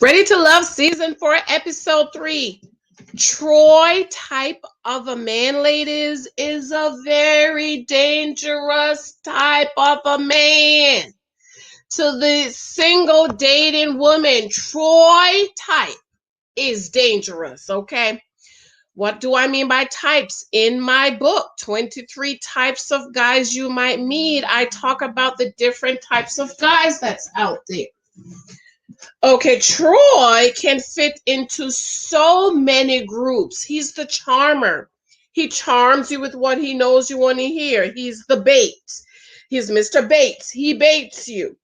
Ready to Love Season 4, Episode 3. Troy type of a man, ladies, is a very dangerous type of a man. To the single dating woman, Troy type is dangerous, okay? What do I mean by types? In my book, 23 Types of Guys You Might Meet, I talk about the different types of guys that's out there. Okay, Troy can fit into so many groups. He's the charmer. He charms you with what he knows you want to hear. He's the bait. He's Mr. Bates. He baits you.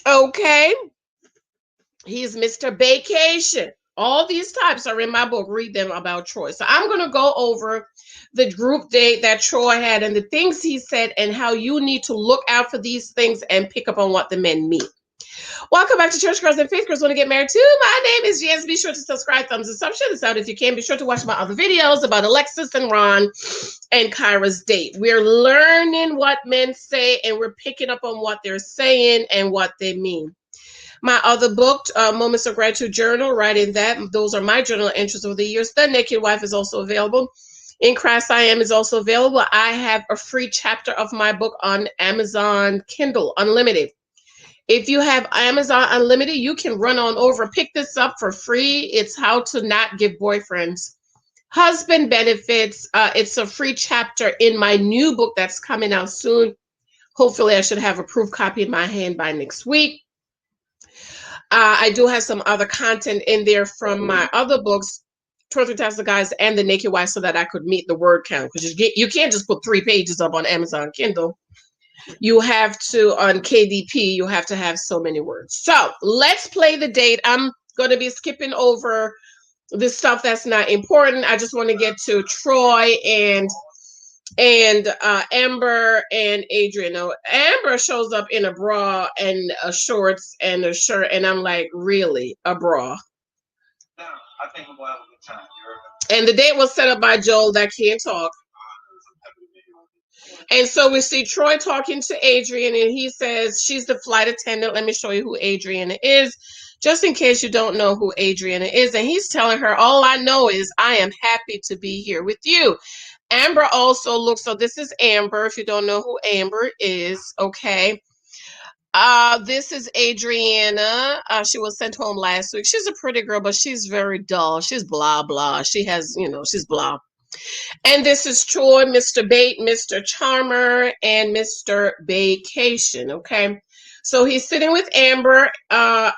Okay? He's Mr. Vacation. All these types are in my book. Read them about Troy. So I'm going to go over the group date that Troy had and the things he said and how you need to look out for these things and pick up on what the men mean. Welcome back to Church Girls and Faith Girls Want to Get Married Too. My name is Janice. Be sure to subscribe, thumbs and share this out if you can. Be sure to watch my other videos about Alexis and Ron and Kyra's date. We're learning what men say and we're picking up on what they're saying and what they mean. My other book, Moments of Gratitude Journal, writing that. Those are my journal entries over the years. The Naked Wife is also available. In Christ I Am is also available. I have a free chapter of my book on Amazon Kindle Unlimited. If you have Amazon Unlimited, you can run on over, pick this up for free. It's how to not give boyfriends husband benefits. It's a free chapter in my new book that's coming out soon. Hopefully I should have a proof copy in my hand by next week. I do have some other content in there from my other books, 23 Types of Guys and The Naked Wife, so that I could meet the word count. Because you can't just put 3 pages up on Amazon Kindle. You have to, on KDP, you have to have so many words. So let's play the date. I'm going to be skipping over the stuff that's not important. I just want to get to Troy and Amber and Adrian. Now, Amber shows up in a bra and a shorts and a shirt, and I'm like, really, a bra? No, I think we'll have a good time. And the date was set up by Joel that can't talk. And so we see Troy talking to Adrian, and he says, she's the flight attendant. Let me show you who Adriana is, just in case you don't know who Adriana is. And he's telling her, all I know is I am happy to be here with you. Amber also looks, so this is Amber, if you don't know who Amber is, okay. This is Adriana. She was sent home last week. She's a pretty girl, but she's very dull. She's blah, blah. She has, she's blah. And this is Troy, Mr. Bait, Mr. Charmer, and Mr. Vacation, okay? So he's sitting with Amber,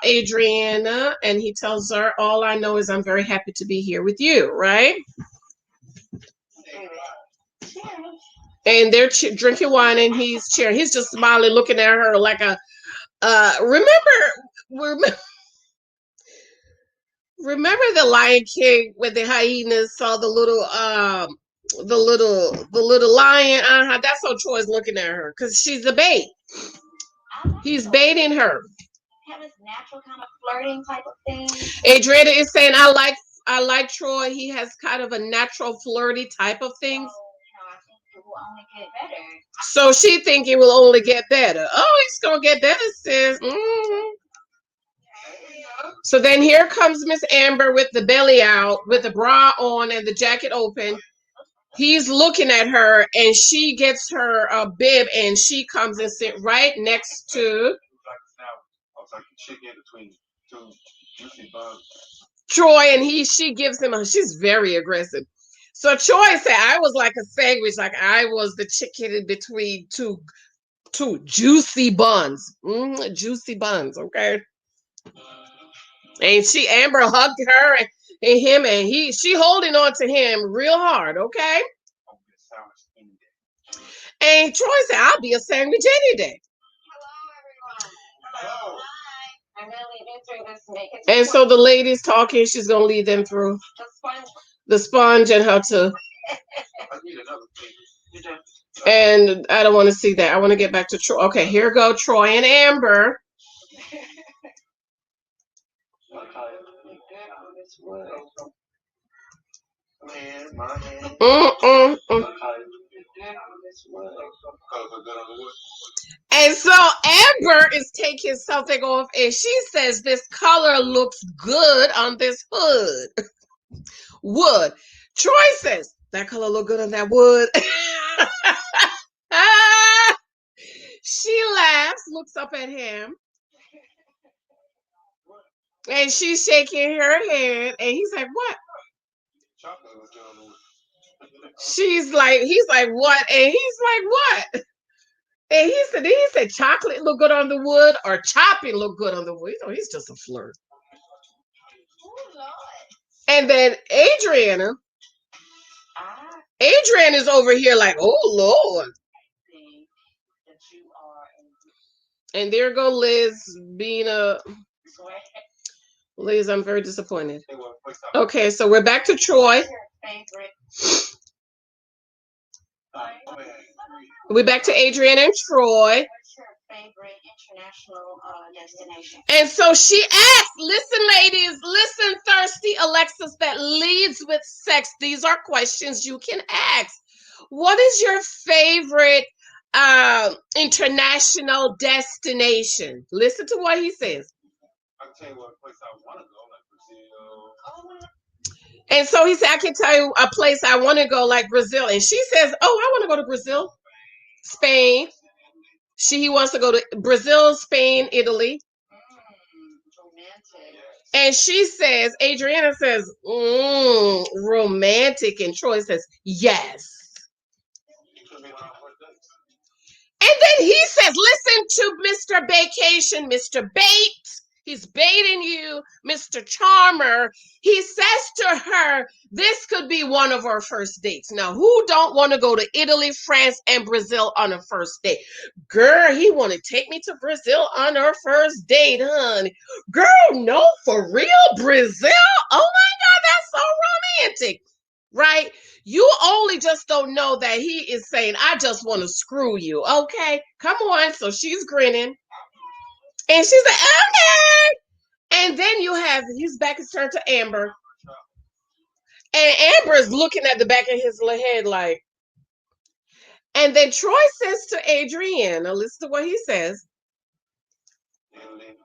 Adriana, and he tells her, all I know is I'm very happy to be here with you, right? And they're drinking wine, and he's cheering. He's just smiling, looking at her like a, remember the Lion King when the hyenas saw the little lion? That's how Troy's looking at her, because she's a bait. He's baiting her. Have this natural kind of flirting type of thing. Adriana is saying, I like Troy. He has kind of a natural flirty type of things. I think it will only get better. So she think it will only get better. Oh, it's gonna get better, sis. So then here comes Miss Amber with the belly out, with the bra on and the jacket open. He's looking at her, and she gets her bib, and she comes and sit right next to Troy, and she gives him she's very aggressive. So Troy said, I was like a sandwich, like I was the chicken in between two juicy buns. Juicy buns, okay? And Amber hugged her and him, and she holding on to him real hard, okay? And Troy said, I'll be a sandwich any day. Hello, everyone. Hello. Hi. I'm going to lead you through this naked. And so the lady's talking. She's going to lead them through the sponge and how to. And I don't want to see that. I want to get back to Troy. Okay, here go Troy and Amber. And so Amber is taking something off, and she says this color looks good on this hood. Wood. Troy says that color look good on that wood. She laughs, looks up at him, and she's shaking her head, and he's like, "What?" He's like, "What?" And he's like, "What?" And he said, "Chocolate look good on the wood, or chopping look good on the wood." You know, he's just a flirt. And then Adriana is over here like, "Oh Lord." And there go Liz being Liz, I'm very disappointed. Okay, so we're back to Troy. We're back to Adriana and Troy. And so she asked, listen, ladies, listen, thirsty Alexis that leads with sex. These are questions you can ask. What is your favorite international destination? Listen to what he says. I'll tell you what place I want to go, like Brazil. And so he said, I can tell you a place I want to go, like Brazil. And she says, oh, I want to go to Brazil, Spain. He wants to go to Brazil, Spain, Italy. And she says, Adriana says, romantic. And Troy says, yes. And then he says, listen to Mr. Vacation, Mr. Bait. He's baiting you, Mr. Charmer. He says to her, this could be one of our first dates. Now, who don't want to go to Italy, France, and Brazil on a first date? Girl, he want to take me to Brazil on our first date, honey. Girl, no, for real, Brazil? Oh my God, that's so romantic, right? You only just don't know that he is saying, I just want to screw you, okay? Come on. So she's grinning. And she's like, okay. And then his back is turned to Amber. And Amber is looking at the back of his head like. And then Troy says to Adriana, listen to what he says. Romantic.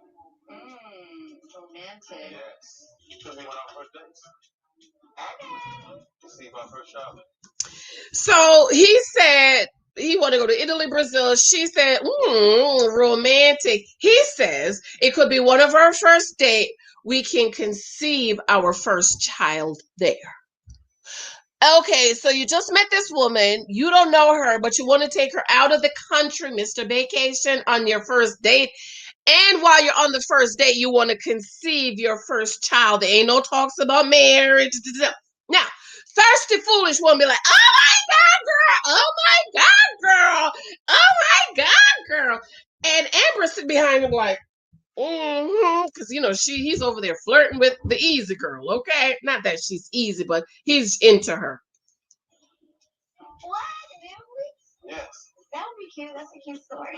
So he said he want to go to Italy, Brazil. She said, romantic. He says it could be one of our first date. We can conceive our first child there. Okay, so you just met this woman. You don't know her, but you want to take her out of the country, Mr. Vacation, on your first date. And while you're on the first date, you want to conceive your first child. There ain't no talks about marriage. Now, thirsty, foolish woman be like, oh my God, girl. Oh my God, girl. Oh my God, girl. And Amber sit behind him like, because he's over there flirting with the easy girl, okay? Not that she's easy, but he's into her. What? Yes. That would be cute. That's a cute story.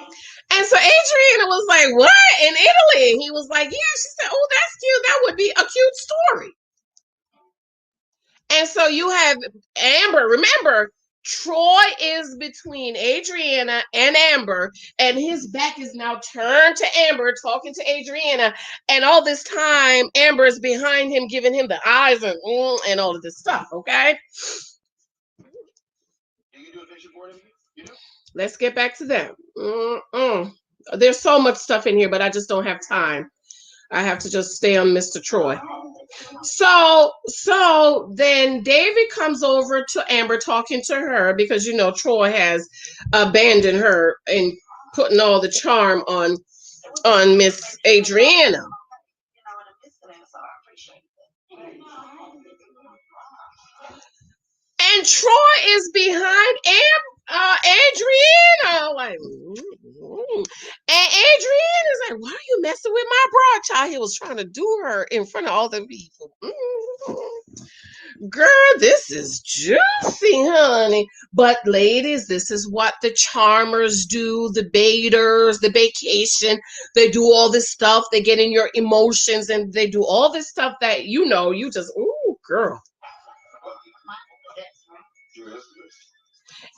And so Adriana was like, what? In Italy? And he was like, yeah. She said, oh, that's cute. That would be a cute story. And so you have Amber. Remember, Troy is between Adriana and Amber, and his back is now turned to Amber, talking to Adriana. And all this time, Amber is behind him, giving him the eyes and all of this stuff, okay? Let's get back to them. There's so much stuff in here, but I just don't have time. I have to just stay on Mr. Troy. So then David comes over to Amber talking to her because Troy has abandoned her and putting all the charm on Miss Adriana. And Troy is behind Adriana, like, and Adriana is like, why are you messing with my bra, child? He was trying to do her in front of all the people. Girl, this is juicy, honey. But ladies, this is what the charmers do, the baiters, the vacation. They do all this stuff. They get in your emotions and they do all this stuff that you just, ooh, girl.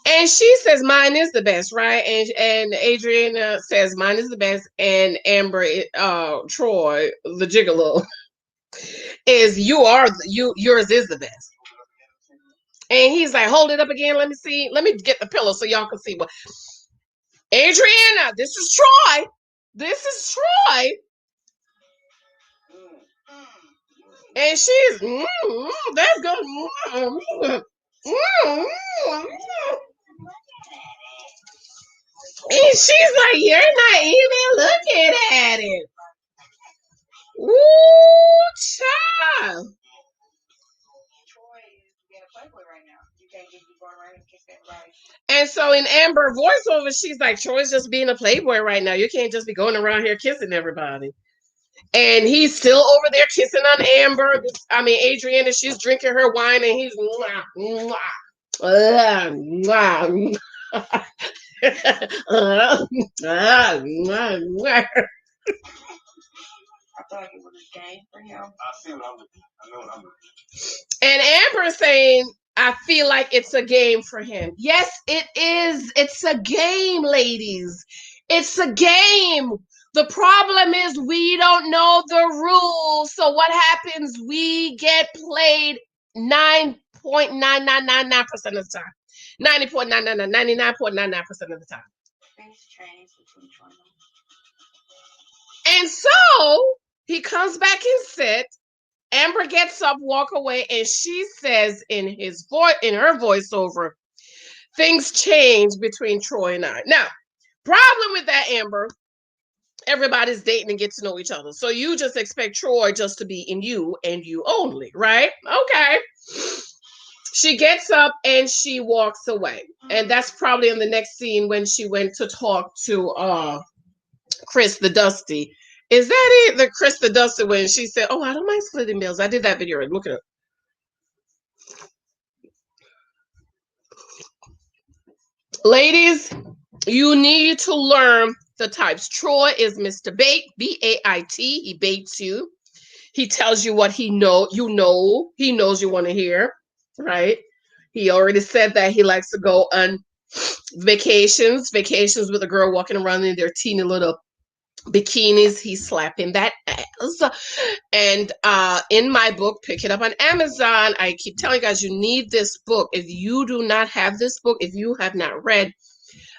And she says mine is the best, right? And Adriana says mine is the best, and Amber, Troy, the gigolo, is yours is the best. And he's like, hold it up again. Let me see. Let me get the pillow so y'all can see what. Adriana, this is Troy. This is Troy. And she's, that's good. And she's like, you're not even looking at it. Ooh, child. And so in Amber voiceover, she's like, Troy's just being a playboy right now. You can't just be going around here kissing everybody. And he's still over there kissing on Amber. I mean, Adriana, she's drinking her wine, and he's mwah, mwah, mwah, mwah, mwah, mwah. And Amber saying, I feel like it's a game for him. Yes, it is. It's a game, ladies. It's a game. The problem is we don't know the rules. So what happens? We get played 9.9999% of the time. 99.99% of the time. And so he comes back and sits. Amber gets up, walk away, and she says in her voiceover, things change between Troy and I. Now, problem with that, Amber, everybody's dating and get to know each other. So you just expect Troy just to be in you and you only, right? Okay. She gets up and she walks away. And that's probably in the next scene when she went to talk to Chris the Dusty. Is that it? The Chris the Dusty when she said, oh, I don't mind splitting bills. I did that video. Look at it. Ladies, you need to learn the types. Troy is Mr. Bait, B-A-I-T. He baits you. He tells you what he knows you want to hear, right? He already said that he likes to go on vacations with a girl walking around in their teeny little bikinis. He's slapping that ass. And in my book, pick it up on Amazon. I keep telling you guys, you need this book. If you do not have this book, if you have not read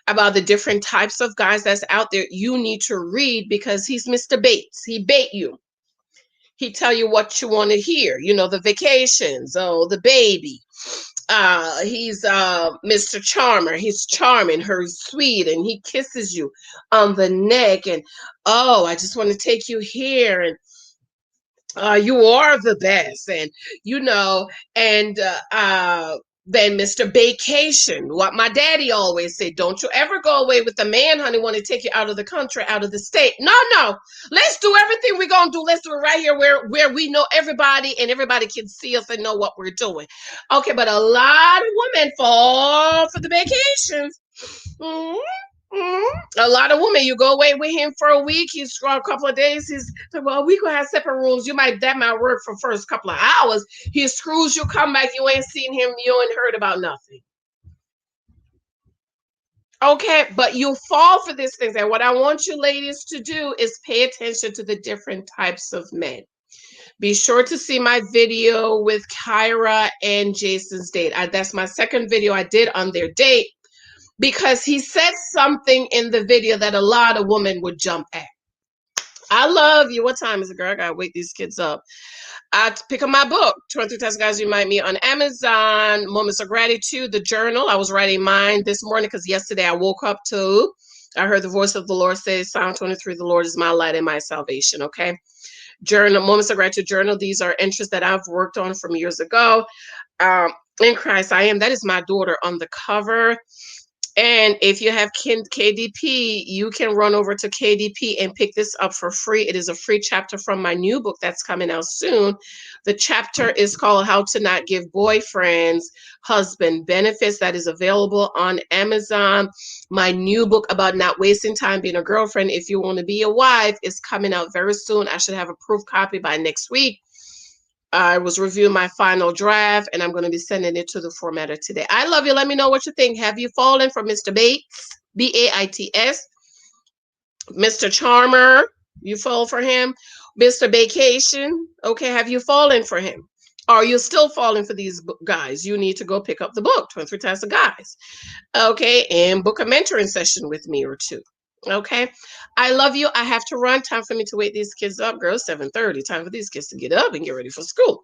about the different types of guys that's out there, you need to read, because he's Mr. Bates. He bait you. He tell you what you want to hear. You know, the vacations, oh, the baby. He's Mr. Charmer. He's charming, her sweet, and he kisses you on the neck, and oh, I just want to take you here, and you are the best, and you know, and then Mr. Vacation. What my daddy always said, don't you ever go away with the man, honey, want to take you out of the country, out of the state. No, let's do everything we're gonna do. Let's do it right here where we know everybody and everybody can see us and know what we're doing. Okay, but a lot of women fall for the vacations. Mm-hmm. A lot of women, you go away with him for a week, he's a couple of days, he's well, we could have separate rooms. That might work for first couple of hours. He screws you, come back, you ain't seen him, you ain't heard about nothing. Okay, but you fall for these things. And what I want you ladies to do is pay attention to the different types of men. Be sure to see my video with Kyra and Jason's date. That's my second video I did on their date, because he said something in the video that a lot of women would jump at. I love you. What time is it, girl? I gotta wake these kids up. I pick up my book, 23 Times Guys You Might Meet, on Amazon. Moments of Gratitude, the journal. I was writing mine this morning because yesterday I woke up to, I heard the voice of the Lord say, Psalm 23, the Lord is my light and my salvation, okay? Journal, Moments of Gratitude journal. These are entries that I've worked on from years ago. In Christ I Am. That is my daughter on the cover. And if you have KDP, you can run over to KDP and pick this up for free. It is a free chapter from my new book that's coming out soon. The chapter is called How to Not Give Boyfriends Husband Benefits. That is available on Amazon. My new book about not wasting time being a girlfriend if you want to be a wife is coming out very soon. I should have a proof copy by next week. I was reviewing my final draft, and I'm going to be sending it to the formatter today. I love you. Let me know what you think. Have you fallen for Mr. Bates? Baits. Mr. Charmer, you fall for him. Mr. Vacation, okay, have you fallen for him? Are you still falling for these guys? You need to go pick up the book, 23 Types of Guys, okay, and book a mentoring session with me or two. Okay, I love you. I have to run. Time for me to wake these kids up, girls. 7:30. Time for these kids to get up and get ready for school.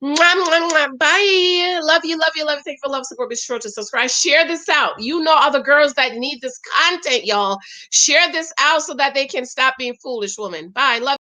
Mwah, mwah, mwah. Bye. Love you, love you, love you. Thank you for love, support. Be sure to subscribe. Share this out. You know other girls that need this content, y'all. Share this out so that they can stop being foolish women. Bye. Love